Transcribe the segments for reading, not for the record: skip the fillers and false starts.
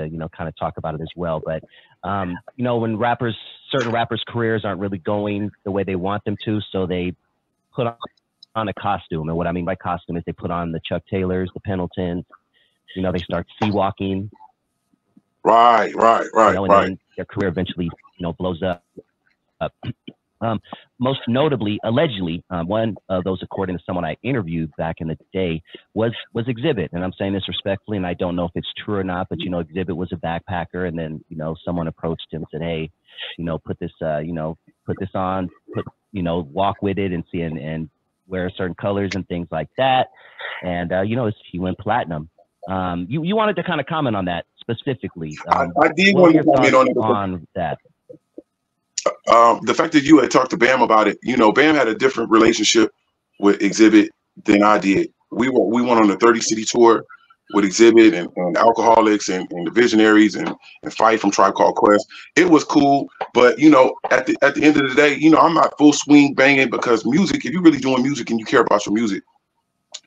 to, you know, kind of talk about it as well. But, you know, when certain rappers' careers aren't really going the way they want them to, so they put on a costume. And what I mean by costume is they put on the Chuck Taylors, the Pendletons, you know, they start sea walking. Right. You know, and then their career eventually, you know, blows up. Most notably, allegedly, one of those, according to someone I interviewed back in the day, was Exhibit. And I'm saying this respectfully, and I don't know if it's true or not, but, you know, Exhibit was a backpacker. And then, you know, someone approached him and said, hey, you know, put this on, you know, walk with it and see, and wear certain colors and things like that. And, you know, he went platinum. You wanted to kind of comment on that specifically. I did want to comment on that. The fact that you had talked to Bam about it, you know, Bam had a different relationship with Exhibit than I did. We went on the 30 city tour with Exhibit and Alcoholics and the Visionaries and Fight from Tribe Called Quest. It was cool, but you know, at the end of the day, you know, I'm not full swing banging, because music, if you're really doing music and you care about your music,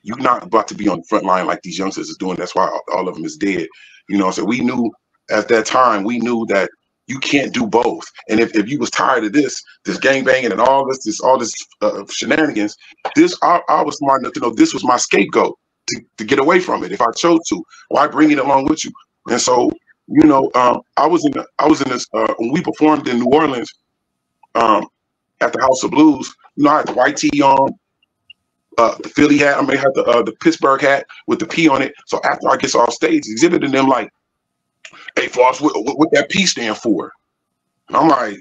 you're not about to be on the front line like these youngsters is doing. That's why all of them is dead. You know, so we knew at that time, we knew that you can't do both. And if you was tired of this gang banging and all this shenanigans, I was smart enough to know this was my scapegoat to get away from it if I chose to. Why bring it along with you? And so, you know, I was in this when we performed in New Orleans at the House of Blues. You know, I had the white tee on, the Philly hat. I may have the Pittsburgh hat with the P on it. So after I get off stage, exhibiting them like, hey, Floss, what that P stand for? And I'm like,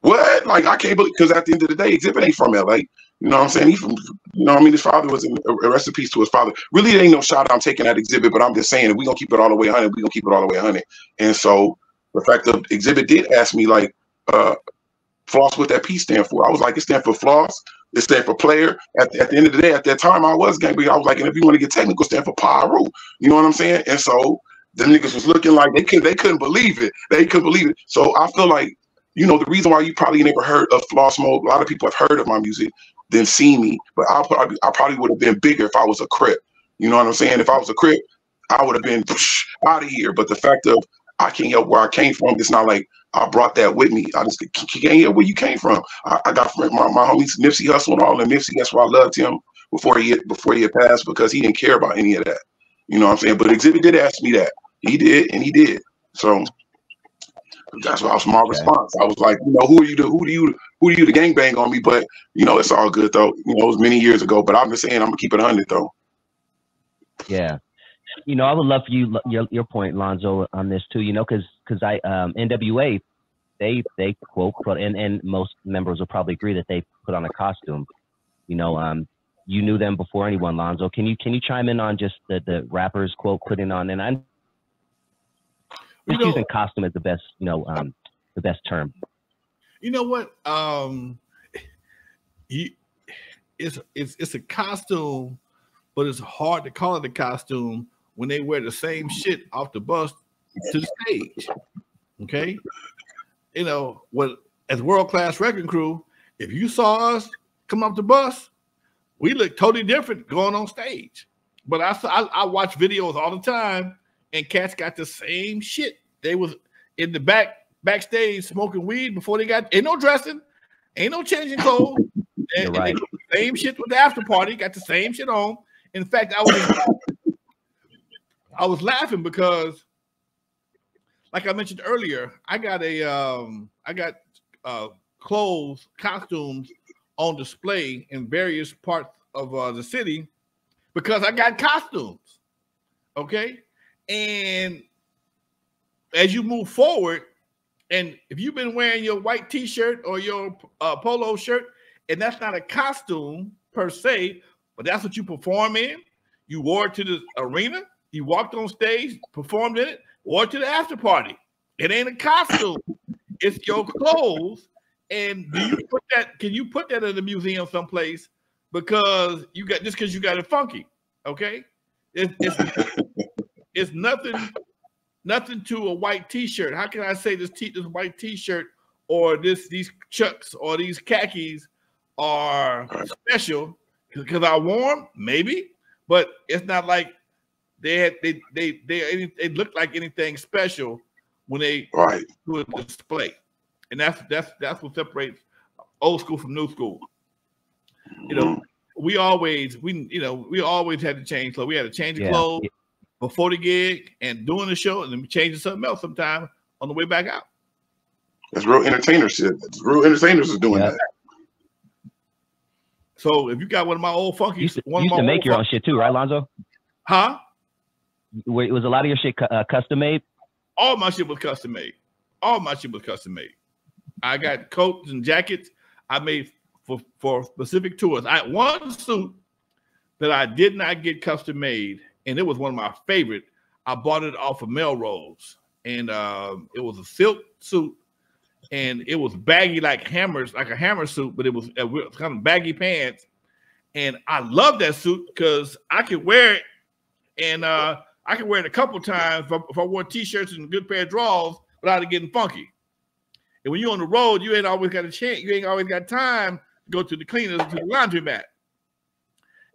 what? Like, I can't believe, because at the end of the day, Exhibit ain't from LA. You know what I'm saying? He from, you know what I mean? His father was rest in peace to his father. Really, there ain't no shot I'm taking at Exhibit, but I'm just saying, if we're going to keep it all the way 100, we're going to keep it all the way 100. And so the fact that Exhibit did ask me, like, Floss, what that P stand for? I was like, it stand for Floss. It stand for player. At the end of the day, at that time, I was gang bang. I was like, and if you want to get technical, stand for Pyro. You know what I'm saying? And so the niggas was looking like they couldn't believe it. They couldn't believe it. So I feel like, you know, the reason why you probably never heard of Floss Mode, a lot of people have heard of my music, then seen me, but I probably would have been bigger if I was a Crip. You know what I'm saying? If I was a Crip, I would have been out of here. But the fact of I can't help where I came from, it's not like I brought that with me. I just can't help where you came from. I got my homies Nipsey Hussle and all, and Nipsey, that's why I loved him before he had passed, because he didn't care about any of that. You know what I'm saying? But Exhibit did ask me that. He did, and he did. So that's why was my response. I was like, you know, who are you to gangbang on me? But you know, it's all good though. You know, it was many years ago. But I'm just saying, I'm gonna keep it 100 though. Yeah, you know, I would love for you your point, Lonzo, on this too. You know, because N.W.A. they quote, and most members will probably agree that they put on a costume. You know, you knew them before anyone, Lonzo. Can you chime in on just the rappers quote putting on? And I'm just using costume as the best, you know, the best term. You know what? It's a costume, but it's hard to call it a costume when they wear the same shit off the bus to the stage. Okay, you know what? As World Class Wrecking Crew, if you saw us come up the bus, we look totally different going on stage. But I watch videos all the time, and cats got the same shit. They was in the backstage smoking weed before they got, ain't no dressing, ain't no changing clothes. And right. They do the same shit with the after party, got the same shit on. In fact, I was laughing because, like I mentioned earlier, I got clothes, costumes on display in various parts of the city because I got costumes. Okay, and as you move forward, and if you've been wearing your white t-shirt or your polo shirt, and that's not a costume per se, but that's what you perform in, you wore it to the arena, you walked on stage, performed in it, wore it to the after party. It ain't a costume, it's your clothes. And do you put that? Can you put that in the museum someplace because you got just because you got it funky? Okay, it's nothing to a white t-shirt. How can I say this white t-shirt or these chucks or these khakis are special because I wore them? Maybe, but it's not like they looked like anything special when they do a display, and that's what separates old school from new school. You know, we always had to change clothes. We had to change the clothes before the gig and doing the show, and then change to something else sometime on the way back out. That's real entertainer shit. Real entertainers are doing that. So if you got one of my old funky, you used to make your own shit too, right, Lonzo? Huh? Was a lot of your shit custom made? All my shit was custom made. All my shit was custom made. I got coats and jackets I made for specific tours. I had one suit that I did not get custom made, and it was one of my favorite. I bought it off of Melrose, and it was a silk suit, and it was baggy like hammers, like a hammer suit, but it was kind of baggy pants. And I love that suit because I could wear it, and I could wear it a couple times if I wore t-shirts and a good pair of drawers without it getting funky. And when you're on the road, you ain't always got a chance. You ain't always got time to go to the cleaners, to the laundromat.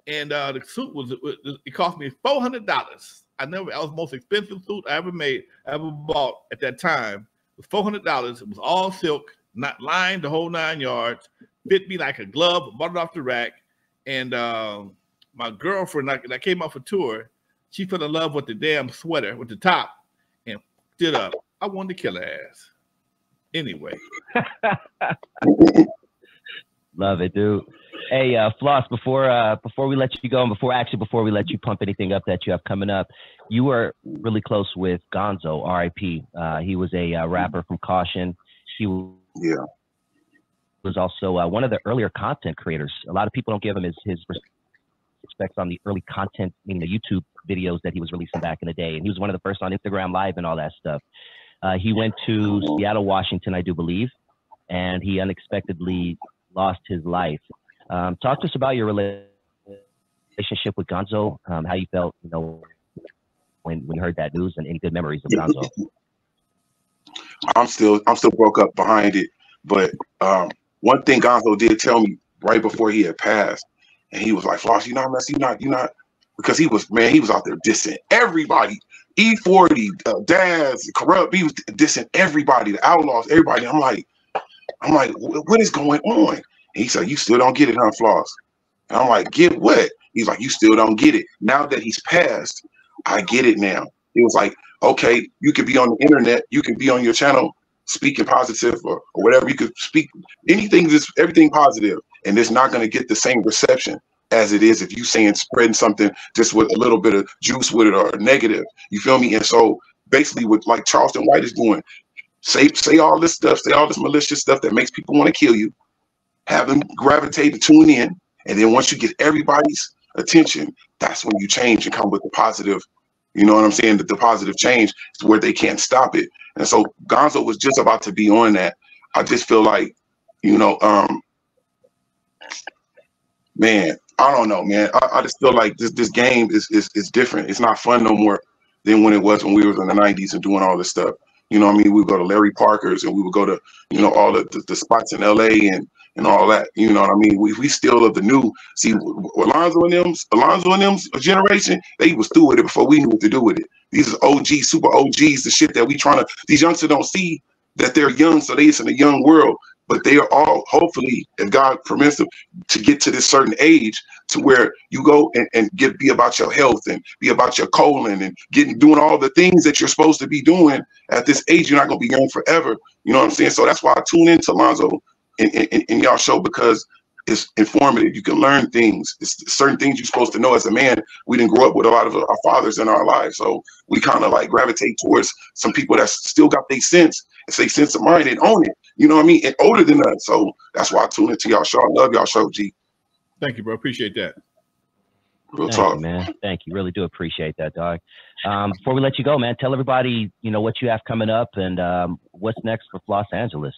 And the suit it cost me $400. That was the most expensive suit I ever bought at that time. It was $400. It was all silk, not lined the whole 9 yards. Fit me like a glove. Bought it off the rack. And my girlfriend, that came off a tour, she fell in love with the damn sweater with the top and stood up. I wanted to kill her ass. Anyway. Love it, dude. Hey, Floss, before we let you go, and before we let you pump anything up that you have coming up, you were really close with Gonzo, R.I.P. He was a rapper from Caution. He was also one of the earlier content creators. A lot of people don't give him his respects on the early content, meaning the YouTube videos that he was releasing back in the day. And he was one of the first on Instagram Live and all that stuff. He went to Seattle, Washington, I do believe, and he unexpectedly lost his life. Talk to us about your relationship with Gonzo, how you felt, when you heard that news, and any good memories of Gonzo. I'm still broke up behind it, but one thing Gonzo did tell me right before he had passed, and he was like, "Floss, you're not," because he was out there dissing everybody. E40, Daz, Corrupt, he was dissing everybody, the Outlaws, everybody. I'm like, what is going on? And he said, "You still don't get it, huh, Floss?" And I'm like, "Get what?" He's like, "You still don't get it. Now that he's passed, I get it now." He was like, "Okay, you could be on the internet, you could be on your channel speaking positive or whatever. You could speak anything, just everything positive, and it's not going to get the same reception as it is if you spreading something just with a little bit of juice with it or negative." You feel me? And so basically what like Charleston White is doing, say all this stuff, say all this malicious stuff that makes people want to kill you, have them gravitate to tune in, and then once you get everybody's attention, that's when you change and come with the positive. You know what I'm saying? That the positive change is where they can't stop it. And so Gonzo was just about to be on that. I just feel like, man, I don't know, man. I just feel like this game is different. It's not fun no more than when it was when we were in the 90s and doing all this stuff. You know what I mean? We would go to Larry Parker's and we would go to, all the spots in LA and all that. You know what I mean? We still of the new. See, Alonzo and them's generation, they was through with it before we knew what to do with it. These are OGs, super OGs, the shit that these youngsters don't see that they're young, so they is in a young world. But they are all, hopefully, if God permits them, to get to this certain age to where you go and be about your health and be about your colon and doing all the things that you're supposed to be doing at this age. You're not going to be young forever. You know what I'm saying? So that's why I tune into Lonzo in y'all show, because it's informative. You can learn things. It's certain things you're supposed to know as a man. We didn't grow up with a lot of our fathers in our lives. So we kind of like gravitate towards some people that still got their sense and say sense of mind and own it. You know what I mean? And older than us. So that's why I tune into y'all show. I love y'all show, G. Thank you, bro. Appreciate that. Real talk, man. Thank you. Really do appreciate that, dog. Before we let you go, man, tell everybody, what you have coming up and what's next for Los Angeles.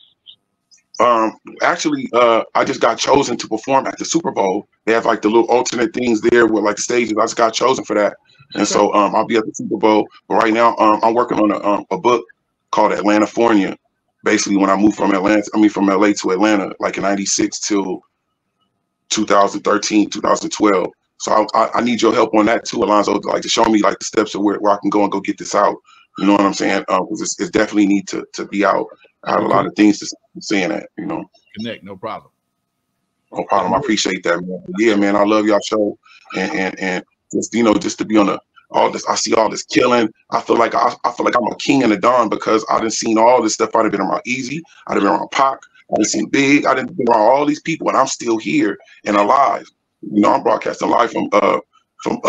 Actually, I just got chosen to perform at the Super Bowl. They have like the little alternate things there with like the stages. I just got chosen for that. And so I'll be at the Super Bowl. But right now, I'm working on a book called Atlantafornia. Basically, when I moved from from LA to Atlanta, like in '96 till 2013, 2012. So I need your help on that too, Alonzo, like to show me like the steps of where I can go and go get this out. You know what I'm saying? Because it's definitely need to be out. I have a lot of things to saying that, you know. Connect, no problem. No problem. I appreciate that, man. But yeah, man, I love y'all show, and just just to be on all this. I see all this killing. I feel like I'm a king in the dawn because I done seen all this stuff. I done been around Eazy. I done been around Pac. I done seen Big. I done been around all these people, and I'm still here and alive. You know, I'm broadcasting live from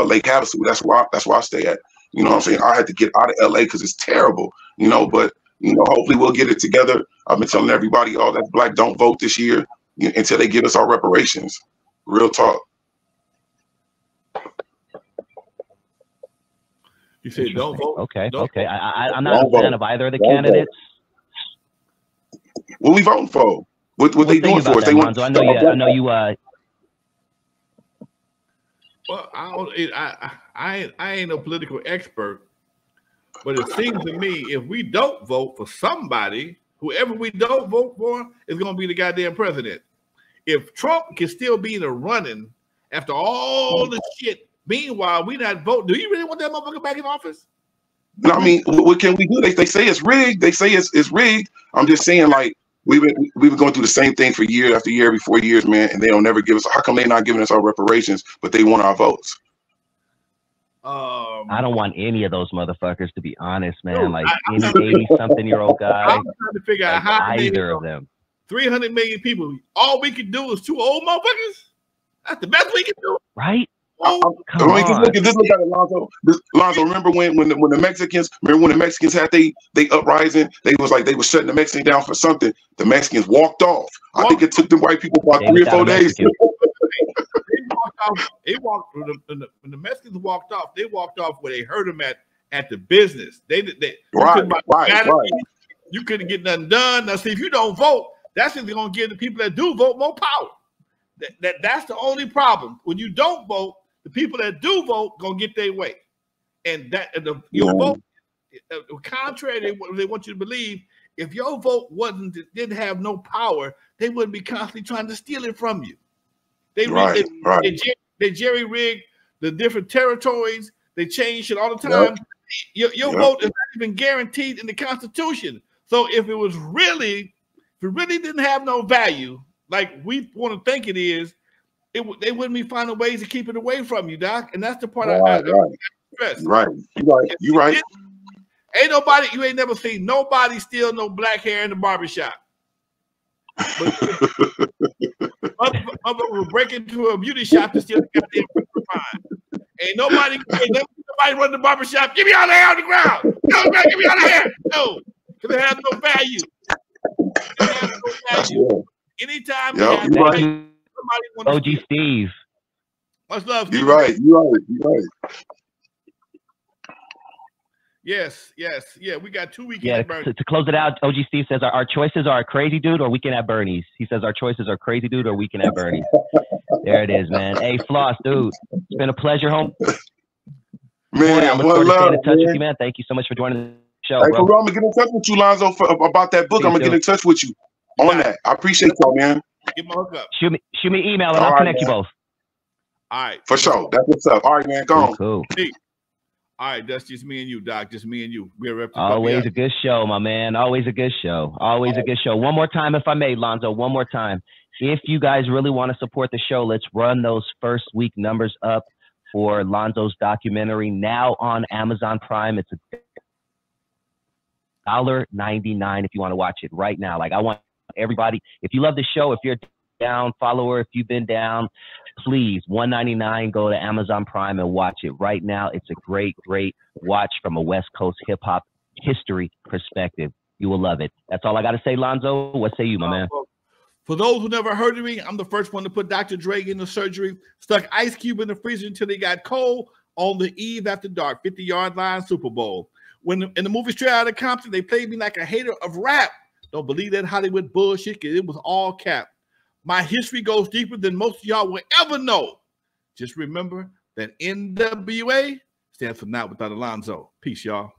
Lake Havasu. That's where I stay at. You know what I'm saying? I had to get out of LA because it's terrible. You know, but hopefully we'll get it together. I've been telling everybody, all that black don't vote this year until they give us our reparations. Real talk. You say don't vote. Okay, don't okay. Vote. I'm not a fan of either of the candidates. What we voting for? What they doing for us? They want. I know you. Well, I ain't no political expert, but it seems to me if we don't vote for somebody, whoever we don't vote for is going to be the goddamn president. If Trump can still be in the running after all the shit, meanwhile we not voting. Do you really want that motherfucker back in office? No, I mean, what can we do? They say it's rigged. They say it's rigged. I'm just saying, like, we've been going through the same thing for year after year, every 4 years, man, and they don't never give us. How come they not giving us our reparations, but they want our votes? I don't want any of those motherfuckers, to be honest, man. Like any 80-something-year-old guy. I'm trying to figure out how either of them. 300 million people. All we can do is 2 old motherfuckers. That's the best we can do, right? Come on. Look at it, Lonzo. Lonzo, remember when the Mexicans had they uprising? They was shutting the Mexicans down for something. The Mexicans walked off. I think it took the white people about 3 or 4 days. When the Mexicans walked off, they walked off where they heard them at the business. Right. You couldn't get nothing done. Now, see, if you don't vote, that's just going to give the people that do vote more power. That's the only problem. When you don't vote, the people that do vote gonna get their way, and your vote, contrary to what they want you to believe, if your vote didn't have no power, they wouldn't be constantly trying to steal it from you. They jerry rigged the different territories. They change it all the time. Your vote is not even guaranteed in the Constitution. So if it really didn't have no value, like we want to think it is, they wouldn't be finding ways to keep it away from you, Doc. And that's the part I stress. Right. You're right. You ain't never seen nobody steal no black hair in the barbershop. But motherfucker will break into a beauty shop to steal the goddamn fine. Ain't nobody run the barbershop. Give me all the hair on the ground. No, give me all the hair. No, because it has no value. It has no value. Anytime somebody OG Steve. Much love. You're right. Yes. Yeah, we got 2 weekends. Yeah, to close it out, OG Steve says our choices are Crazy Dude or Weekend at Bernie's. He says our choices are Crazy Dude or Weekend at Bernie's. There it is, man. Hey, Floss, dude. It's been a pleasure, home. Man, I look forward to staying in touch with you, man. Thank you so much for joining the show, hey, bro. I'm going to get in touch with you, Lonzo, about that book. I'm going to get in touch with you on that. I appreciate y'all, man. Get my hookup. Shoot me an email and I'll connect you both. All right. For sure. That's what's up. All right, man. Go on. Cool. All right, that's just me and you, Doc. Just me and you. We're always a good show, my man. Always a good show. Always a good show. One more time, if I may, Lonzo. One more time. If you guys really want to support the show, let's run those first week numbers up for Lonzo's documentary now on Amazon Prime. It's $1.99 if you want to watch it right now. Like, I want everybody, if you love the show, if you're down, follower, if you've been down, please, $1.99, go to Amazon Prime and watch it right now. It's a great watch from a West Coast hip hop history perspective. You will love it. That's all I got to say, Lonzo. What say you, my man? For those who never heard of me, I'm the first one to put Dr. Dre in the surgery, stuck Ice Cube in the freezer until he got cold on the eve after dark, 50-yard line Super Bowl. When in the movie Straight Outta Compton, they played me like a hater of rap. Don't believe that Hollywood bullshit, because it was all cap. My history goes deeper than most of y'all will ever know. Just remember that N.W.A. stands for Not Without Alonzo. Peace, y'all.